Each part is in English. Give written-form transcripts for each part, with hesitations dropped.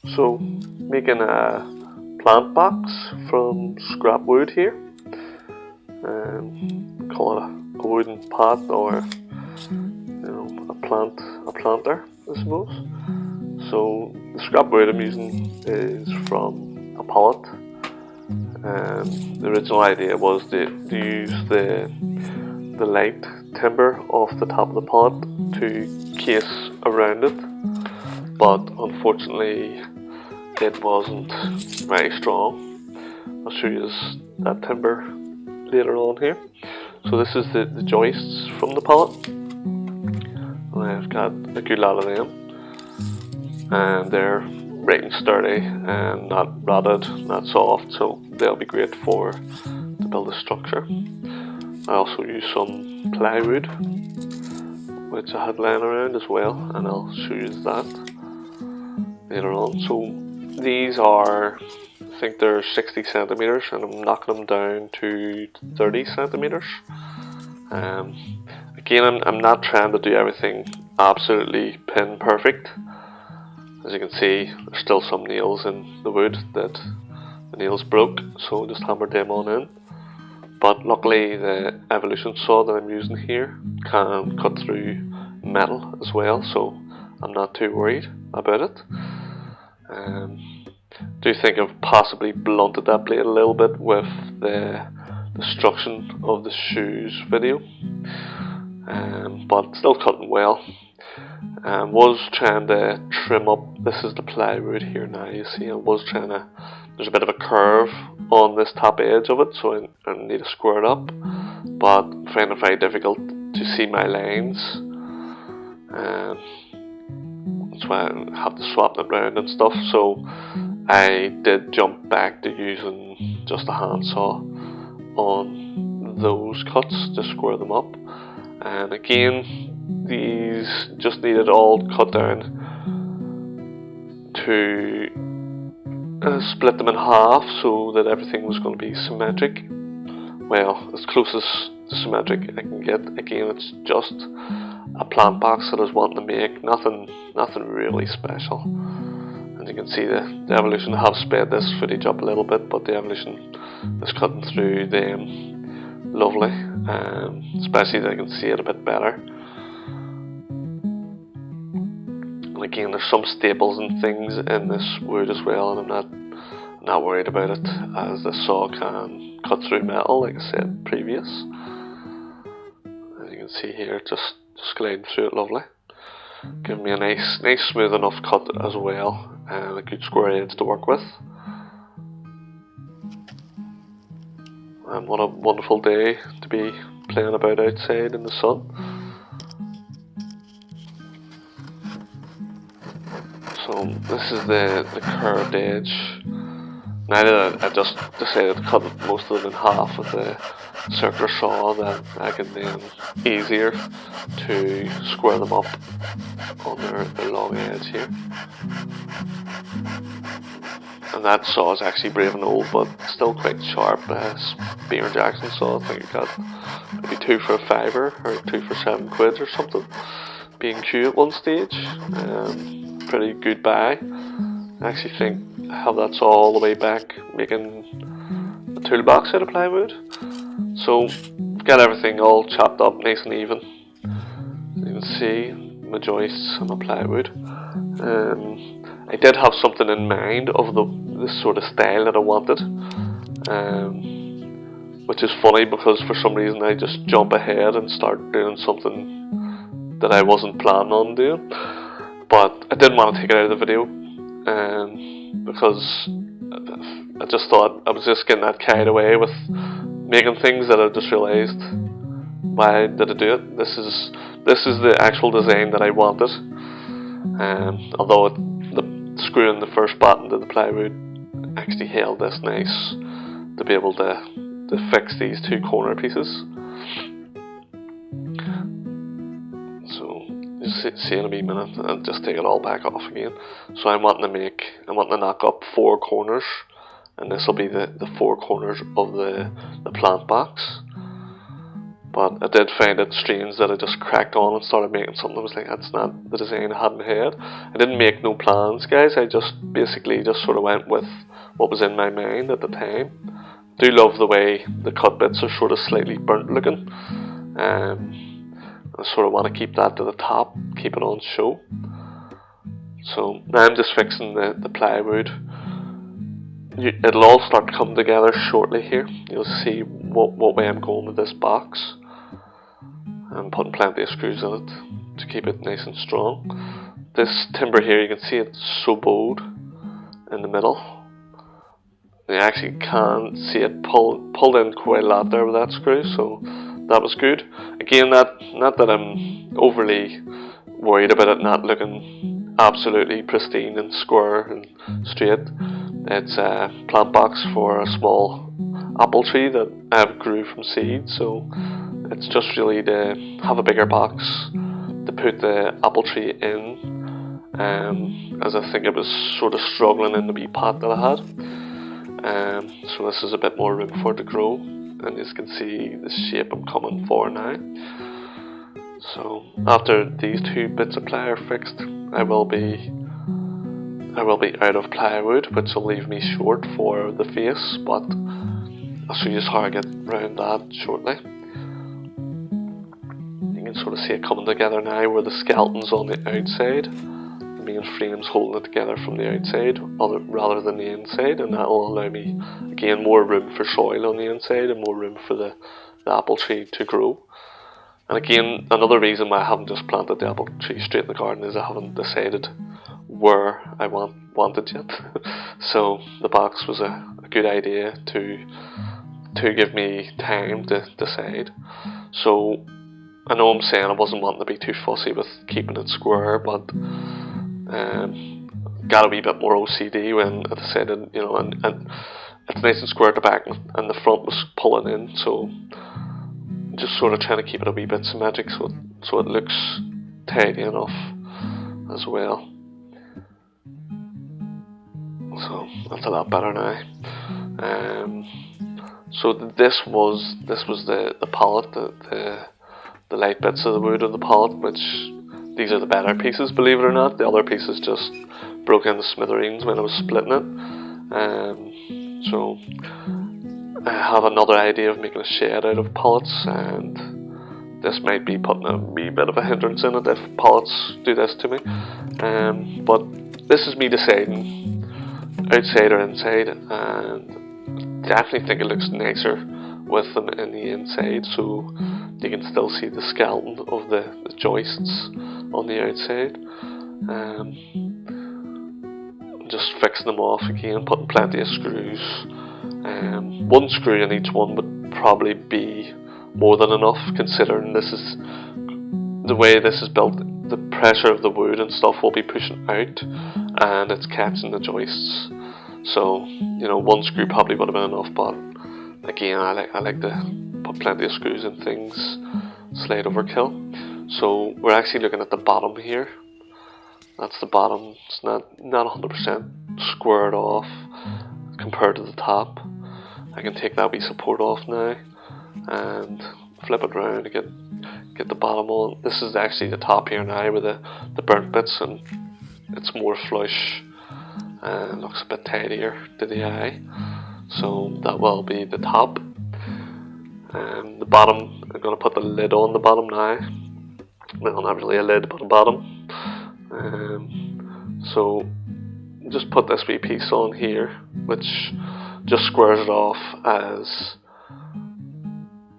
So, making a plant box from scrap wood here. Call it a wooden pot, or a planter, I suppose. So the scrap wood I'm using is from a pallet. The original idea was to use the light timber off the top of the pallet to case around it, but unfortunately it wasn't very strong. I'll show you that timber later on here. So this is the joists from the pallet, and I've got a good lot of them, and they're right and sturdy and not rotted, not soft, so they'll be great to build a structure. I also use some plywood, which I had lying around as well, and I'll show you that later on. So these are, I think they're 60 centimeters, and I'm knocking them down to 30 centimeters. Again, I'm not trying to do everything absolutely pin perfect. As you can see, there's still some nails in the wood that the nails broke, so just hammered them on in. But luckily the Evolution saw that I'm using here can cut through metal as well, so I'm not too worried about it. Do think I've possibly blunted that blade a little bit with the destruction of the shoes video, but still cutting well. Was trying to trim up, this is the plywood here now, you see, I was trying to, there's a bit of a curve on this top edge of it, so I need to square it up, but I find it very difficult to see my lines. That's why I have to swap them around and stuff, so I did jump back to using just a handsaw on those cuts to square them up. And again, these just needed all cut down to split them in half so that everything was going to be symmetric. Well, as close as to symmetric I can get. Again, it's just a plant box that I was wanting to make, nothing really special. And you can see the Evolution have sped this footage up a little bit, but the Evolution is cutting through them lovely, especially that I can see it a bit better. And again, there's some staples and things in this wood as well, and I'm not worried about it, as the saw can cut through metal, like I said previous. As you can see here, just gliding through it lovely, giving me a nice smooth enough cut as well, and a good square edge to work with. And what a wonderful day to be playing about outside in the sun. So this is the curved edge. Now that I just decided to cut most of them in half with the circular saw, then I can then easier to square them up on their long edge here. And that saw is actually brave and old, but still quite sharp. Beamer Jackson saw, I think it got maybe 2 for a £5 or 2 for £7 or something. B&Q at one stage. Pretty good buy. I actually think I have that saw all the way back making a toolbox out of plywood. So got everything all chopped up nice and even. You can see my joists and my plywood. I did have something in mind of this sort of style that I wanted, which is funny because for some reason I just jump ahead and start doing something that I wasn't planning on doing. But I didn't want to take it out of the video, because I just thought I was just getting that carried away with making things that I just realised, why did I do it? This is the actual design that I wanted. Although the screw in the first button to the plywood actually held this nice to be able to fix these 2 corner pieces. So you see in a wee minute, I'll just take it all back off again. So I'm wanting to knock up 4 corners, and this will be the 4 corners of the plant box. But I did find it strange that I just cracked on and started making something. I was like, that's not the design I had in my head. I didn't make no plans, guys. I just basically just sort of went with what was in my mind at the time. I do love the way the cut bits are sort of slightly burnt looking. I sort of want to keep that to the top, keep it on show. So now I'm just fixing the plywood. It'll all start to come together shortly here. You'll see what way I'm going with this box. I'm putting plenty of screws in it to keep it nice and strong. This timber here, you can see it's so bowed in the middle. You actually can see it pulled in quite a lot there with that screw, so that was good. Again, not that I'm overly worried about it not looking absolutely pristine and square and straight. It's a plant box for a small apple tree that I grew from seed, so it's just really to have a bigger box to put the apple tree in, as I think it was sort of struggling in the wee pot that I had. So this is a bit more room for it to grow, and you can see the shape I'm coming for now. So after these two bits of ply are fixed, I will be out of plywood, which will leave me short for the face, but I'll show you how I get around that shortly. You can sort of see it coming together now where the skeleton's on the outside. The main frame's holding it together from the outside rather than the inside, and that will allow me, again, more room for soil on the inside and more room for the apple tree to grow. And again, another reason why I haven't just planted the apple tree straight in the garden is I haven't decided where I want it yet. So the box was a good idea to give me time to decide. So I know I'm saying I wasn't wanting to be too fussy with keeping it square, but got a wee bit more OCD when I decided, you know, and it's nice and square at the back, and the front was pulling in, so just sort of trying to keep it a wee bit symmetric so it looks tidy enough as well. So that's a lot better now. So this was the pallet, the light bits of the wood of the pallet, which these are the better pieces, believe it or not. The other pieces just broke into smithereens when I was splitting it. So I have another idea of making a shed out of pallets, and this might be putting a wee bit of a hindrance in it if pallets do this to me. But this is me deciding, outside or inside, and definitely think it looks nicer with them in the inside, so you can still see the skeleton of the joists on the outside. Just fixing them off again, putting plenty of screws. One screw in each one would probably be more than enough, considering this is the way this is built. The pressure of the wood and stuff will be pushing out, and it's catching the joists. So, you know, one screw probably would have been enough, but again, I like to put plenty of screws in things, slight overkill. So we're actually looking at the bottom here. That's the bottom. It's not 100% squared off compared to the top. I can take that wee support off now and flip it around to get the bottom on. This is actually the top here now with the burnt bits, and it's more flush and looks a bit tidier to the eye. So that will be the top. And the bottom, I'm going to put the lid on the bottom now. Well, not really a lid, but a bottom. So just put this wee piece on here, which just squares it off as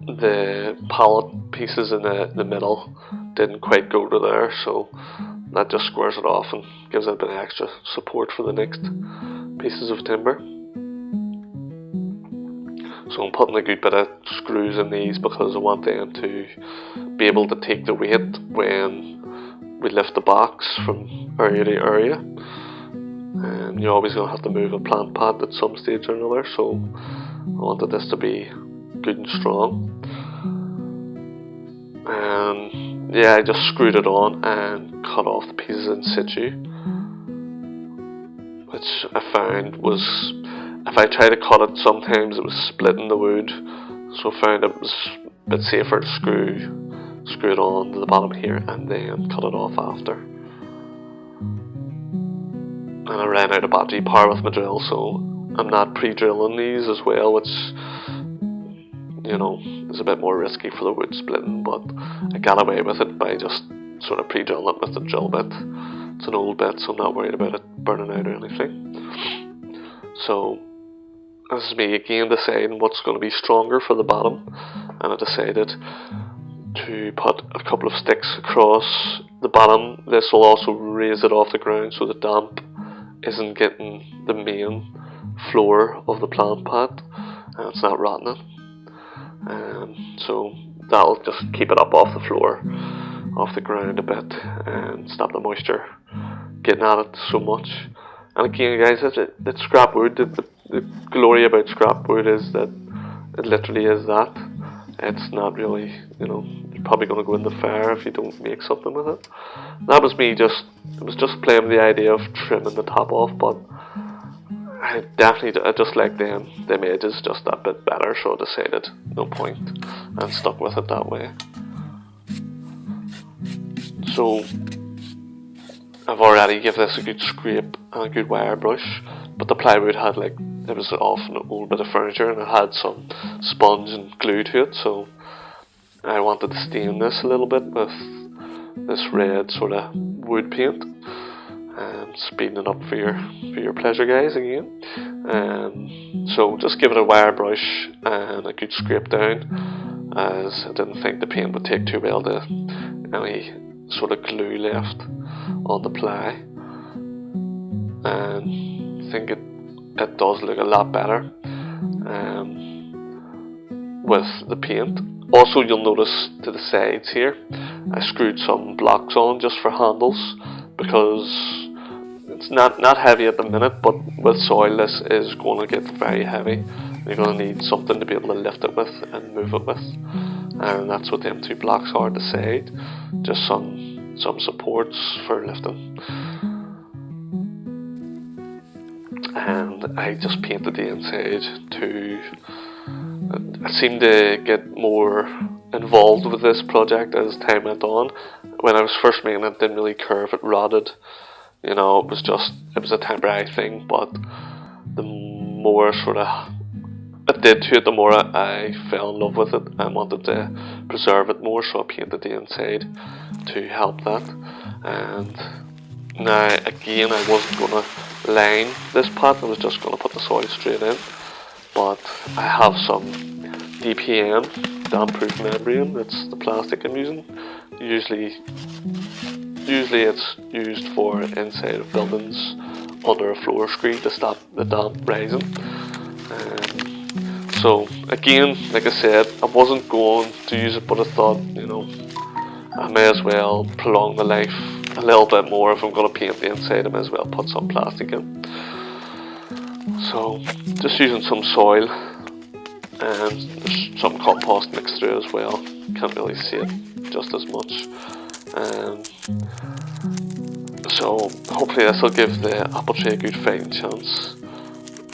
the pallet pieces in the middle didn't quite go to there, so that just squares it off and gives it a bit of extra support for the next pieces of timber. So I'm putting a good bit of screws in these because I want them to be able to take the weight when we lift the box from area to area. And you're always going to have to move a plant pot at some stage or another, so I wanted this to be good and strong. And yeah, I just screwed it on and cut off the pieces in situ, which I found was, if I tried to cut it, sometimes it was splitting the wood, so I found it was bit safer to screw it on to the bottom here and then cut it off after. And I ran out of battery power with my drill, so I'm not pre-drilling these as well, which, you know, is a bit more risky for the wood splitting, but I got away with it by just sort of pre-drilling it with the drill bit. It's an old bit, so I'm not worried about it burning out or anything. So this is me again deciding what's going to be stronger for the bottom, and I decided to put a couple of sticks across the bottom. This will also raise it off the ground so the damp isn't getting the main floor of the plant pot and it's not rotting it. So that'll just keep it up off the floor, off the ground a bit, and stop the moisture getting at it so much. And again, guys, it's scrap wood. The glory about scrap wood is that it literally is that. It's not really, you know, you're probably going to go in the fire if you don't make something with it. That was me just playing with the idea of trimming the top off, but I just like them edges just that bit better, so I decided no point and stuck with it that way. So I've already given this a good scrape and a good wire brush, but the plywood had it was off an old bit of furniture and it had some sponge and glue to it, so I wanted to stain this a little bit with this red sort of wood paint, and speeding it up for your pleasure, guys, again. So just give it a wire brush and a good scrape down, as I didn't think the paint would take too well to any sort of glue left on the ply, and I think it does look a lot better with the paint. Also, you'll notice to the sides here I screwed some blocks on just for handles, because it's not heavy at the minute, but with soil this is going to get very heavy. You're going to need something to be able to lift it with and move it with, and that's what them two blocks are at the side, just some supports for lifting. And I just painted the inside I seemed to get more involved with this project as time went on. When I was first making it, didn't really care if it rotted, you know, it was a temporary thing, but the more sort of it did to it, the more I fell in love with it and wanted to preserve it more, so I painted the inside to help that. And now again, I wasn't going to line this pot, I was just going to put the soil straight in, but I have some DPM, damp proof membrane. That's the plastic I'm using. Usually it's used for inside of buildings under a floor screen to stop the damp rising. So again, like I said, I wasn't going to use it, but I thought, you know, I may as well prolong the life a little bit more. If I'm going to paint the inside, I may as well put some plastic in. So just using some soil, and there's some compost mixed through as well. Can't really see it just as much. So hopefully this will give the apple tree a good fighting chance,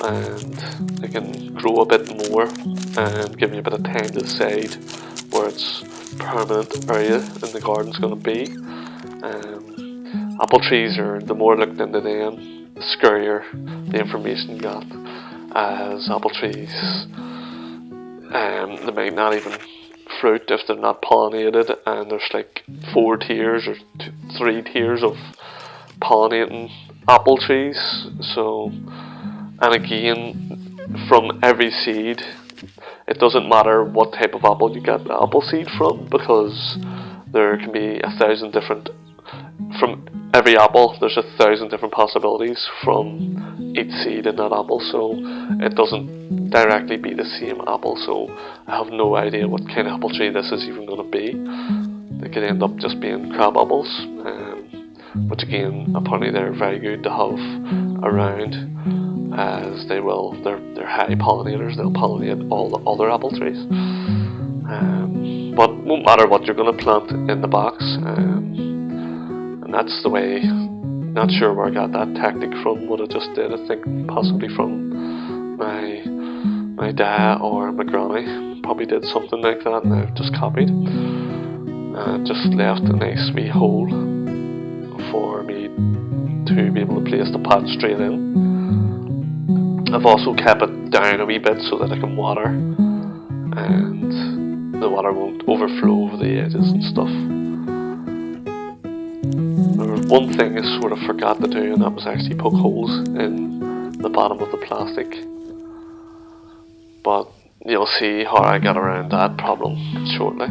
and it can grow a bit more and give me a bit of time to decide where its permanent area in the garden's going to be. Apple trees the more I looked into them, the scarier the information got, as apple trees, they might not even fruit if they're not pollinated, and there's like 4 tiers or 3 tiers of pollinating apple trees. So, and again, from every seed, it doesn't matter what type of apple you get the apple seed from, because there can be 1,000 different, from every apple there's 1,000 different possibilities from each seed in that apple, so it doesn't directly be the same apple. So I have no idea what kind of apple tree this is even going to be. They could end up just being crab apples, which again, apparently they're very good to have around, as they're high pollinators. They'll pollinate all the other apple trees. But it won't matter what you're going to plant in the box, and that's the way. Not sure where I got that tactic from, what I just did. I think possibly from my dad or my granny, probably did something like that and I've just copied. Just left a nice wee hole for me to be able to place the pot straight in. I've also kept it down a wee bit so that I can water and the water won't overflow over the edges and stuff. There was one thing I sort of forgot to do, and that was actually poke holes in the bottom of the plastic. But you'll see how I got around that problem shortly.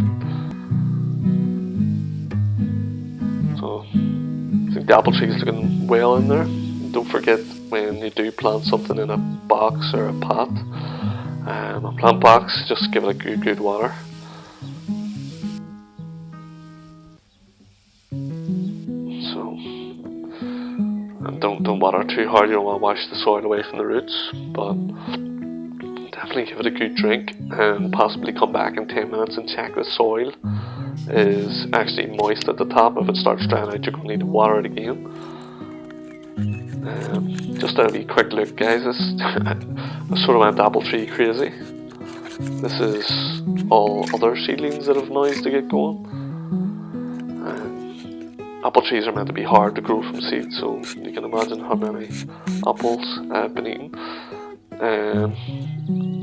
So I think the apple tree is looking well in there. Don't forget, when you do plant something in a box or a pot, a plant box, just give it a good water. So, and don't water too hard. You don't want to wash the soil away from the roots, but definitely give it a good drink and possibly come back in 10 minutes and check the soil is actually moist at the top. If it starts drying out, you're going to need to water it again. Just a wee quick look, guys. I sort of went apple tree crazy. This is all other seedlings that have managed to get going. Apple trees are meant to be hard to grow from seed, so you can imagine how many apples I've been eating.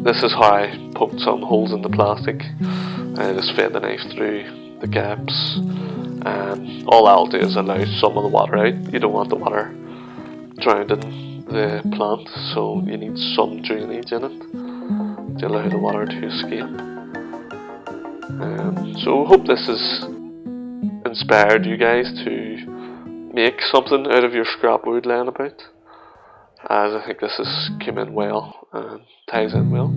This is how I poked some holes in the plastic. I just fed the knife through the gaps, and all that'll do is allow some of the water out. You don't want the water drowning the plant, so you need some drainage in it to allow the water to escape. So I hope this has inspired you guys to make something out of your scrap wood laying about, as I think this has came in well and ties in well.